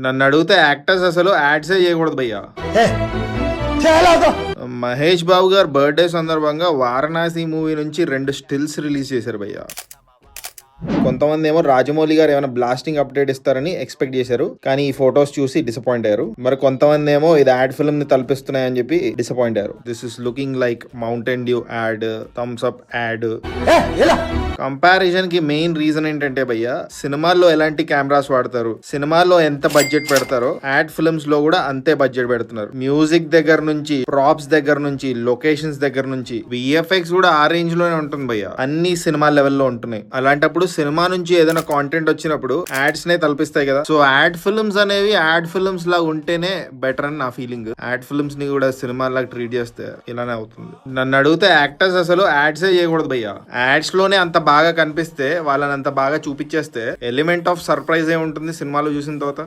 నన్ను అడిగితే యాక్టర్స్ అసలు యాడ్సే చేయకూడదు భయ్యా. మహేష్ బాబు గారు బర్త్డే సందర్భంగా వారణాసి మూవీ నుంచి 2 స్టిల్స్ రిలీజ్ చేశారు భయ్యా. కొంతమంది ఏమో రాజమౌళి గారు ఏమైనా బ్లాస్టింగ్ అప్డేట్ ఇస్తారని ఎక్స్పెక్ట్ చేశారు, కానీ ఈ ఫొటోస్ చూసి డిసప్పాయింట్ అయ్యారు. మరి కొంతమంది ఏమో ఇది యాడ్ ఫిల్మ్ ని తలపిస్తున్నాయని చెప్పి డిసప్పాయింట్ అయ్యారు. This is looking like Mountain Dew ad, Thums Up ad. Comparison కి మెయిన్ రీజన్ ఏంటంటే భయ్యా, సినిమాల్లో ఎలాంటి కెమెరాస్ వాడతారు, సినిమాల్లో ఎంత బడ్జెట్ పెడతారో యాడ్ ఫిల్మ్స్ లో కూడా అంతే బడ్జెట్ పెడుతున్నారు. మ్యూజిక్ దగ్గర నుంచి, ప్రాప్స్ దగ్గర నుంచి, లొకేషన్స్ దగ్గర నుంచి, విఎఫ్ఎక్స్ కూడా ఆ రేంజ్ లోనే ఉంటుంది భయ్యా. అన్ని సినిమా లెవెల్లో ఉంటున్నాయి. అలాంటప్పుడు సినిమా నుంచి ఏదైనా కాంటెంట్ వచ్చినప్పుడు యాడ్స్ నే తలపిస్తాయి కదా. సో యాడ్ ఫిల్మ్స్ అనేవి యాడ్ ఫిల్మ్స్ లాగా ఉంటేనే బెటర్ అని నా ఫీలింగ్. యాడ్ ఫిల్మ్స్ ని కూడా సినిమా లాగా ట్రీట్ చేస్తే ఇలానే అవుతుంది. నన్ను అడిగితే యాక్టర్స్ అసలు యాడ్సే చేయకూడదు భయ్యా. యాడ్స్ లోనే అంత బాగా కనిపిస్తే, వాళ్ళని అంత బాగా చూపించేస్తే ఎలిమెంట్ ఆఫ్ సర్ప్రైజ్ ఏ ఉంటుంది సినిమాలో చూసిన తర్వాత.